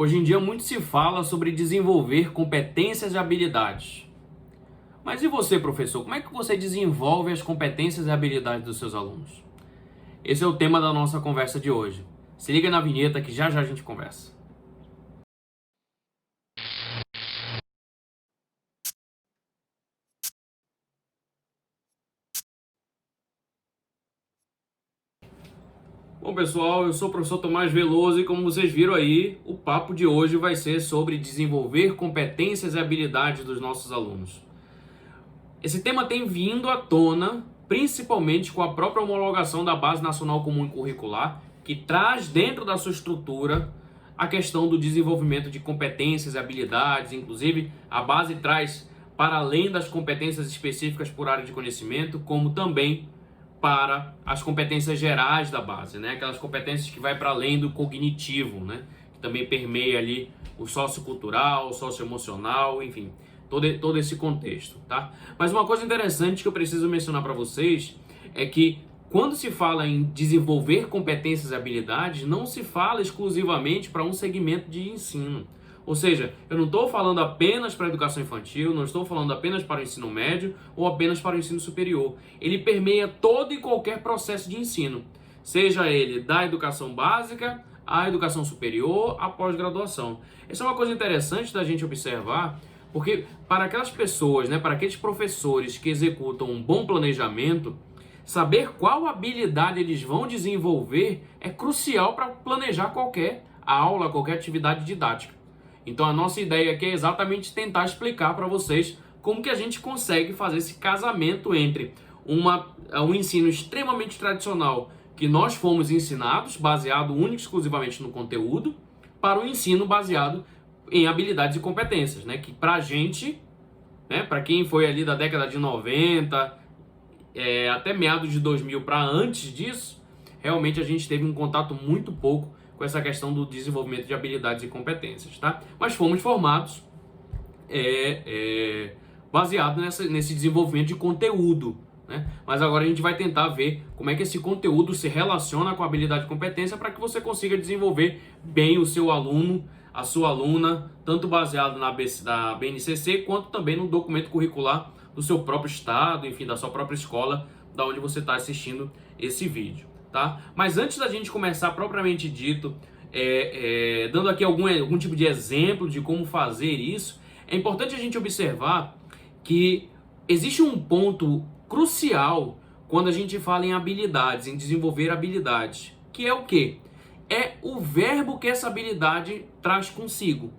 Hoje em dia muito se fala sobre desenvolver competências e habilidades. Mas e você, professor? Como é que você desenvolve as competências e habilidades dos seus alunos? Esse é o tema da nossa conversa de hoje. Se liga na vinheta que já já a gente conversa. Bom, pessoal, eu sou o professor Tomás Veloso e como vocês viram aí, o papo de hoje vai ser sobre desenvolver competências e habilidades dos nossos alunos. Esse tema tem vindo à tona, principalmente com a própria homologação da Base Nacional Comum e Curricular, que traz dentro da sua estrutura a questão do desenvolvimento de competências e habilidades. Inclusive, a base traz para além das competências específicas por área de conhecimento, como também para as competências gerais da base, né? Aquelas competências que vai para além do cognitivo, né? Que também permeia ali o sociocultural, o socioemocional, enfim, todo esse contexto, tá? Mas uma coisa interessante que eu preciso mencionar para vocês é que quando se fala em desenvolver competências e habilidades, não se fala exclusivamente para um segmento de ensino. Ou seja, eu não estou falando apenas para a educação infantil, não estou falando apenas para o ensino médio ou apenas para o ensino superior. Ele permeia todo e qualquer processo de ensino, seja ele da educação básica, à educação superior, à pós-graduação. Essa é uma coisa interessante da gente observar, porque para aquelas pessoas, né, para aqueles professores que executam um bom planejamento, saber qual habilidade eles vão desenvolver é crucial para planejar qualquer aula, qualquer atividade didática. Então a nossa ideia aqui é exatamente tentar explicar para vocês como que a gente consegue fazer esse casamento entre um ensino extremamente tradicional que nós fomos ensinados, baseado única e exclusivamente no conteúdo, para o ensino baseado em habilidades e competências, né? Que pra gente, né, para quem foi ali da década de 90, até meados de 2000 para antes disso, realmente a gente teve um contato muito pouco com essa questão do desenvolvimento de habilidades e competências, tá? Mas fomos formados baseado nesse desenvolvimento de conteúdo, né? Mas agora a gente vai tentar ver como é que esse conteúdo se relaciona com a habilidade e competência para que você consiga desenvolver bem o seu aluno, a sua aluna, tanto baseado na BNCC, quanto também no documento curricular do seu próprio estado, enfim, da sua própria escola, da onde você está assistindo esse vídeo, tá? Mas antes da gente começar propriamente dito, dando aqui algum tipo de exemplo de como fazer isso, é importante a gente observar que existe um ponto crucial quando a gente fala em habilidades, em desenvolver habilidades, que é o quê? É o verbo que essa habilidade traz consigo.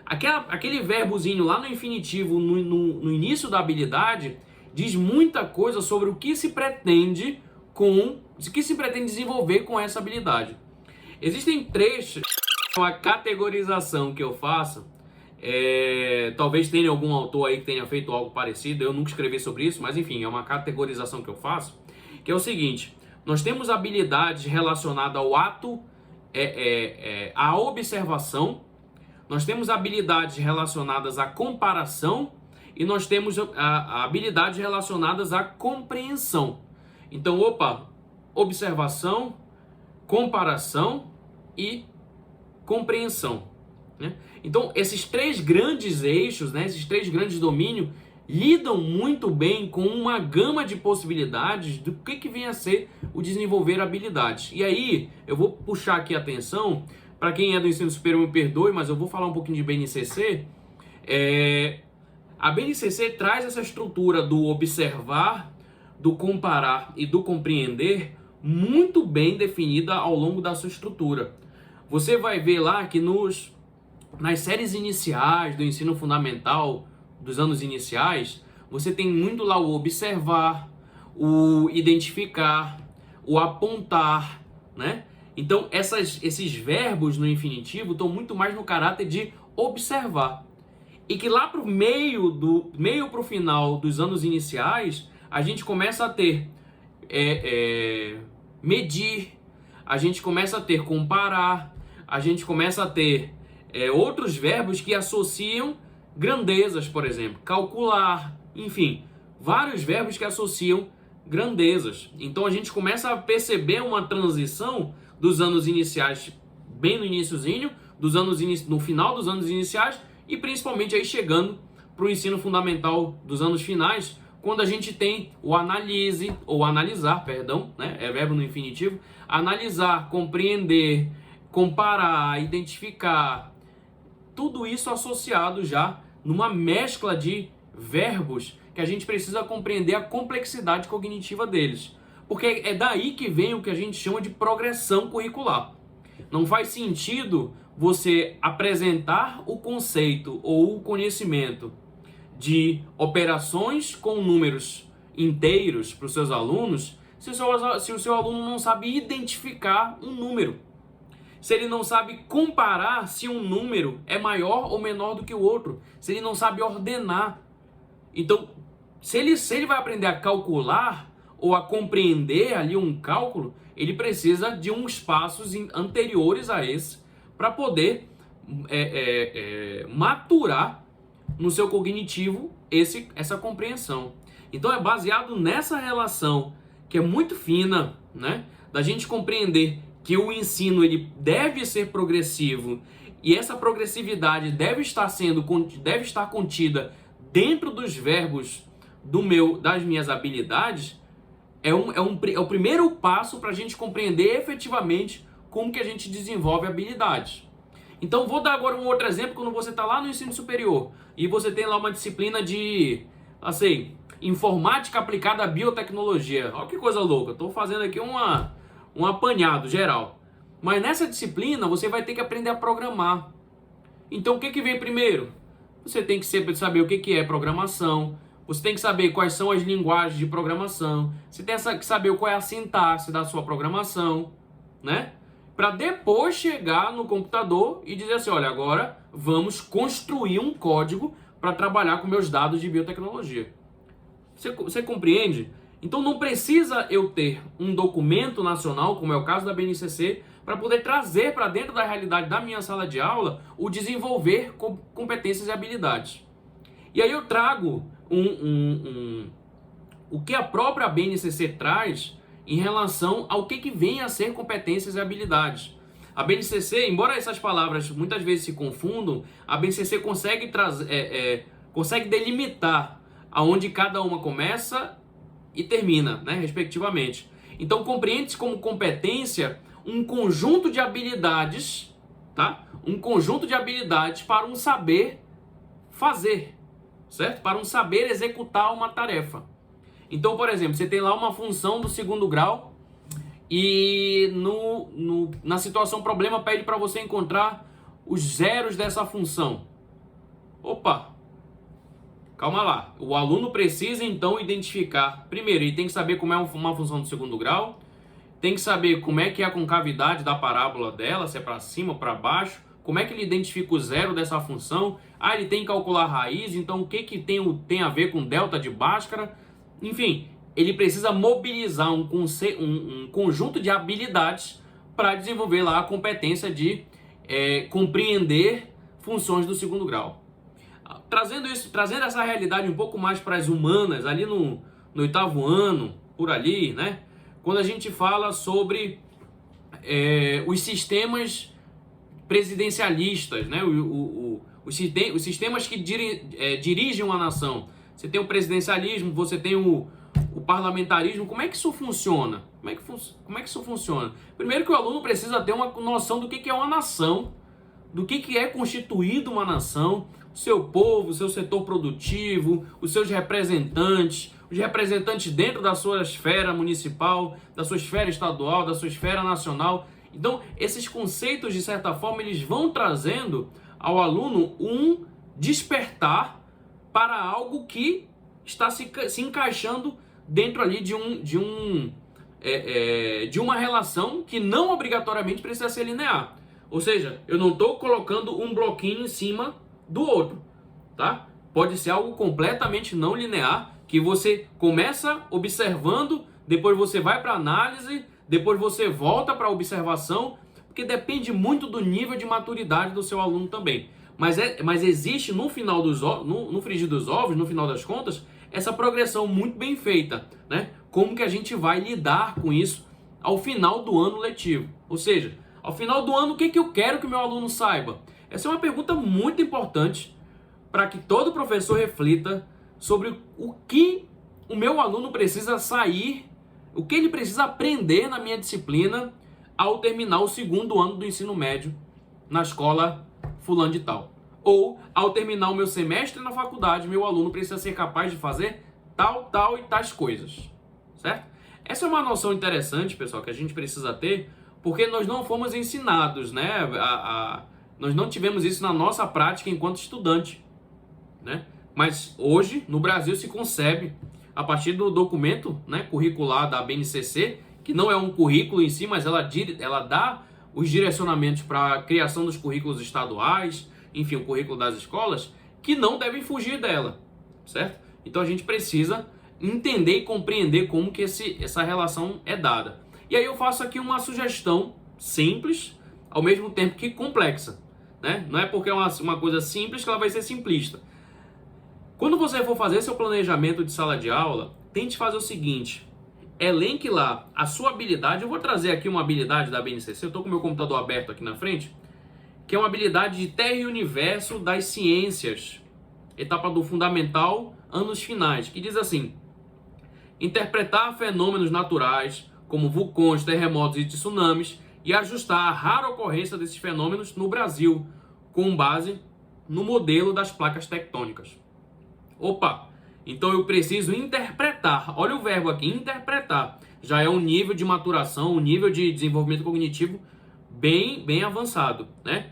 Aquele verbozinho lá no infinitivo, no início da habilidade, diz muita coisa sobre o que se pretende desenvolver com essa habilidade. Existem trechos, uma categorização que eu faço, talvez tenha algum autor aí que tenha feito algo parecido, eu nunca escrevi sobre isso, mas enfim, é uma categorização que eu faço, que é o seguinte: nós temos habilidades relacionadas ao ato, à observação, nós temos habilidades relacionadas à comparação e nós temos habilidades relacionadas à compreensão. Então, observação, comparação e compreensão, né? Então, esses três grandes eixos, né, esses três grandes domínios, lidam muito bem com uma gama de possibilidades do que vem a ser o desenvolver habilidades. E aí, eu vou puxar aqui a atenção, para quem é do ensino superior me perdoe, mas eu vou falar um pouquinho de BNCC. A BNCC traz essa estrutura do observar, do comparar e do compreender muito bem definida ao longo da sua estrutura. Você vai ver lá que nas séries iniciais do ensino fundamental, dos anos iniciais, você tem muito lá o observar, o identificar, o apontar, né? Então esses verbos no infinitivo estão muito mais no caráter de observar. E que lá para o meio para o final dos anos iniciais, a gente começa a ter medir, a gente começa a ter comparar, a gente começa a ter outros verbos que associam grandezas, por exemplo, calcular, enfim, vários verbos que associam grandezas. Então a gente começa a perceber uma transição dos anos iniciais bem no iniciozinho, no final dos anos iniciais e principalmente aí chegando para o ensino fundamental dos anos finais, quando a gente tem o analise, ou analisar, perdão, né? É verbo no infinitivo, analisar, compreender, comparar, identificar, tudo isso associado já numa mescla de verbos que a gente precisa compreender a complexidade cognitiva deles. Porque é daí que vem o que a gente chama de progressão curricular. Não faz sentido você apresentar o conceito ou o conhecimento de operações com números inteiros para os seus alunos se o seu aluno não sabe identificar um número. Se ele não sabe comparar se um número é maior ou menor do que o outro. Se ele não sabe ordenar. Então, se ele vai aprender a calcular ou a compreender ali um cálculo, ele precisa de uns passos anteriores a esse para poder maturar no seu cognitivo essa compreensão. Então é baseado nessa relação que é muito fina, né, da gente compreender que o ensino ele deve ser progressivo e essa progressividade deve estar contida dentro dos verbos das minhas habilidades. É o primeiro passo para a gente compreender efetivamente como que a gente desenvolve habilidades. Então vou dar agora um outro exemplo quando você está lá no ensino superior e você tem lá uma disciplina de, informática aplicada à biotecnologia. Olha que coisa louca, estou fazendo aqui um apanhado geral. Mas nessa disciplina você vai ter que aprender a programar. Então o que vem primeiro? Você tem que saber o que é programação, você tem que saber quais são as linguagens de programação, você tem que saber qual é a sintaxe da sua programação, né? Para depois chegar no computador e dizer assim, olha, agora vamos construir um código para trabalhar com meus dados de biotecnologia. Você compreende? Então não precisa eu ter um documento nacional, como é o caso da BNCC, para poder trazer para dentro da realidade da minha sala de aula o desenvolver competências e habilidades. E aí eu trago o que a própria BNCC traz em relação ao que vem a ser competências e habilidades. A BNCC, embora essas palavras muitas vezes se confundam, a BNCC consegue delimitar aonde cada uma começa e termina, né, respectivamente. Então compreende-se como competência um conjunto de habilidades, tá? Um conjunto de habilidades para um saber fazer, certo? Para um saber executar uma tarefa. Então, por exemplo, você tem lá uma função do segundo grau e na situação problema pede para você encontrar os zeros dessa função. Opa! Calma lá. O aluno precisa então identificar. Primeiro, ele tem que saber como é uma função do segundo grau. Tem que saber como é que é a concavidade da parábola dela, se é para cima ou para baixo. Como é que ele identifica o zero dessa função. Ele tem que calcular a raiz. Então, o que tem a ver com delta de Bhaskara. Enfim, ele precisa mobilizar um conjunto de habilidades para desenvolver lá a competência de compreender funções do segundo grau. Trazendo essa realidade um pouco mais para as humanas, ali no 8º ano, por ali, né? Quando a gente fala sobre os sistemas presidencialistas, né? Os sistemas que dirigem uma nação. Você tem o presidencialismo, você tem o parlamentarismo. Como é que isso funciona? Como é que isso funciona? Primeiro que o aluno precisa ter uma noção do que é uma nação, do que é constituído uma nação, o seu povo, o seu setor produtivo, os seus representantes, os representantes dentro da sua esfera municipal, da sua esfera estadual, da sua esfera nacional. Então, esses conceitos, de certa forma, eles vão trazendo ao aluno um despertar para algo que está se encaixando dentro ali de uma relação que não obrigatoriamente precisa ser linear. Ou seja, eu não estou colocando um bloquinho em cima do outro, tá? Pode ser algo completamente não linear, que você começa observando, depois você vai para análise, depois você volta para observação, porque depende muito do nível de maturidade do seu aluno também. Mas existe no frigir dos ovos, no final das contas, essa progressão muito bem feita, né? Como que a gente vai lidar com isso ao final do ano letivo? Ou seja, Ao final do ano, o que que eu quero que o meu aluno saiba? Essa é uma pergunta muito importante para que todo professor reflita sobre o que o meu aluno precisa sair, o que ele precisa aprender na minha disciplina ao terminar o segundo ano do ensino médio na escola fulano de tal. Ou ao terminar o meu semestre na faculdade, meu aluno precisa ser capaz de fazer tal, tal e tais coisas, certo? Essa é uma noção interessante, pessoal, que a gente precisa ter, porque nós não fomos ensinados, né? Nós não tivemos isso na nossa prática enquanto estudante, né? Mas hoje, no Brasil, se concebe, a partir do documento, né, curricular da BNCC, que não é um currículo em si, mas ela dá os direcionamentos para a criação dos currículos estaduais, enfim, o currículo das escolas, que não devem fugir dela, certo? Então a gente precisa entender e compreender como que essa relação é dada. E aí eu faço aqui uma sugestão simples, ao mesmo tempo que complexa, né? Não é porque é uma coisa simples que ela vai ser simplista. Quando você for fazer seu planejamento de sala de aula, tente fazer o seguinte: elenque lá a sua habilidade. Eu vou trazer aqui uma habilidade da BNCC, eu estou com o meu computador aberto aqui na frente, que é uma habilidade de Terra e Universo das Ciências, etapa do Fundamental, anos finais, que diz assim: interpretar fenômenos naturais, como vulcões, terremotos e tsunamis, e ajustar a rara ocorrência desses fenômenos no Brasil, com base no modelo das placas tectônicas. Opa! Então eu preciso interpretar. Olha o verbo aqui, interpretar. Já é um nível de maturação, um nível de desenvolvimento cognitivo bem avançado, né?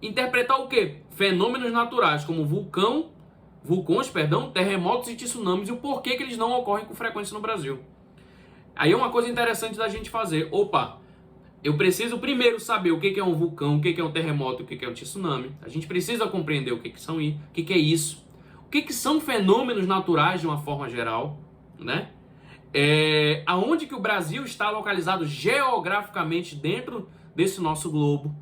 Interpretar o quê? Fenômenos naturais, como vulcões, terremotos e tsunamis, e o porquê que eles não ocorrem com frequência no Brasil. Aí é uma coisa interessante da gente fazer. Opa! Eu preciso primeiro saber o que é um vulcão, o que é um terremoto, o que é um tsunami. A gente precisa compreender o que é isso. O que são fenômenos naturais de uma forma geral, né? Aonde que o Brasil está localizado geograficamente dentro desse nosso globo,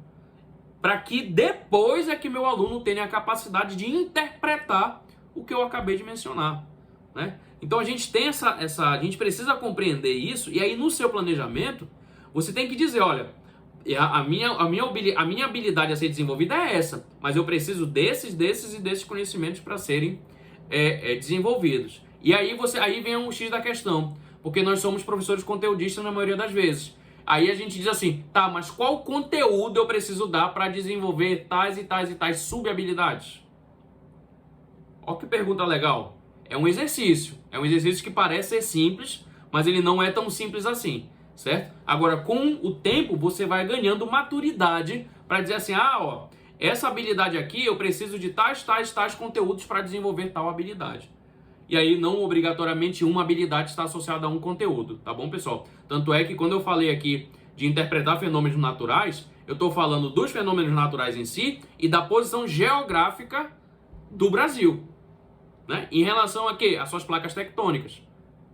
para que depois é que meu aluno tenha a capacidade de interpretar o que eu acabei de mencionar, né? Então a gente tem a gente precisa compreender isso, e aí no seu planejamento você tem que dizer: olha, a minha habilidade a ser desenvolvida é essa, mas eu preciso desses e desses conhecimentos para serem desenvolvidos. E aí vem um X da questão, porque nós somos professores conteudistas na maioria das vezes. Aí a gente diz assim: tá, mas qual conteúdo eu preciso dar para desenvolver tais e tais e tais subhabilidades? Olha que pergunta legal. É um exercício que parece ser simples, mas ele não é tão simples assim, certo? Agora, com o tempo, você vai ganhando maturidade para dizer assim: essa habilidade aqui eu preciso de tais conteúdos para desenvolver tal habilidade. E aí não obrigatoriamente uma habilidade está associada a um conteúdo, tá bom, pessoal? Tanto é que quando eu falei aqui de interpretar fenômenos naturais, eu estou falando dos fenômenos naturais em si e da posição geográfica do Brasil, né? Em relação a quê? Às suas placas tectônicas,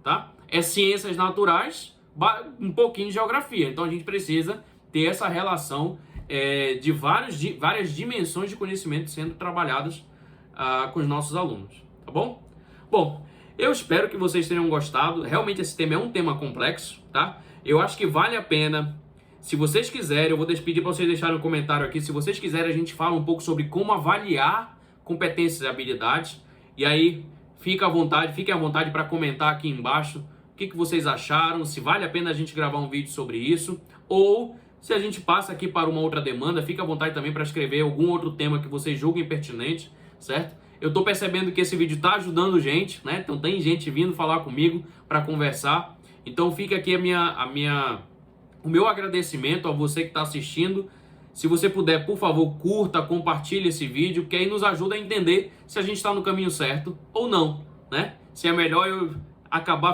tá? É ciências naturais, um pouquinho de geografia. Então a gente precisa ter essa relação de várias dimensões de conhecimento sendo trabalhadas com os nossos alunos, tá bom? Bom, eu espero que vocês tenham gostado. Realmente esse tema é um tema complexo, tá? Eu acho que vale a pena. Se vocês quiserem, eu vou pedir para vocês deixarem um comentário aqui. Se vocês quiserem, a gente fala um pouco sobre como avaliar competências e habilidades. E aí, fiquem à vontade para comentar aqui embaixo o que vocês acharam, se vale a pena a gente gravar um vídeo sobre isso, ou se a gente passa aqui para uma outra demanda. Fique à vontade também para escrever algum outro tema que vocês julguem pertinente, certo? Eu estou percebendo que esse vídeo está ajudando gente, né? Então tem gente vindo falar comigo para conversar. Então fica aqui o meu agradecimento a você que está assistindo. Se você puder, por favor, curta, compartilhe esse vídeo, que aí nos ajuda a entender se a gente está no caminho certo ou não, né? Se é melhor eu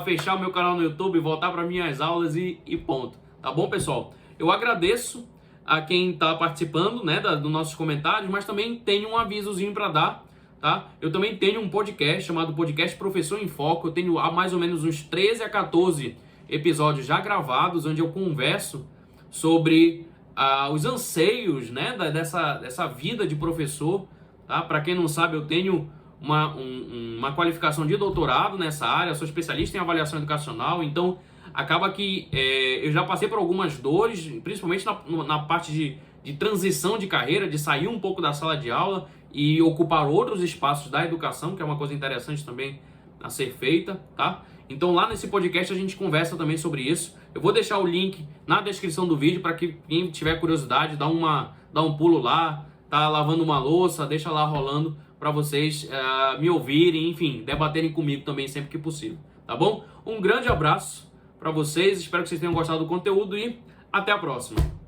fechar o meu canal no YouTube, voltar para minhas aulas e ponto. Tá bom, pessoal? Eu agradeço a quem está participando, né, dos nossos comentários, mas também tenho um avisozinho para dar, tá? Eu também tenho um podcast chamado Podcast Professor em Foco. Eu tenho há mais ou menos uns 13 a 14 episódios já gravados, onde eu converso sobre os anseios, né, dessa vida de professor, tá? Para quem não sabe, eu tenho uma qualificação de doutorado nessa área, sou especialista em avaliação educacional, então acaba que eu já passei por algumas dores, principalmente na parte de transição de carreira, de sair um pouco da sala de aula e ocupar outros espaços da educação, que é uma coisa interessante também a ser feita, tá? Então lá nesse podcast a gente conversa também sobre isso. Eu vou deixar o link na descrição do vídeo para que quem tiver curiosidade dá um pulo lá, tá lavando uma louça, deixa lá rolando para vocês me ouvirem, enfim, debaterem comigo também sempre que possível, tá bom? Um grande abraço para vocês, espero que vocês tenham gostado do conteúdo e até a próxima.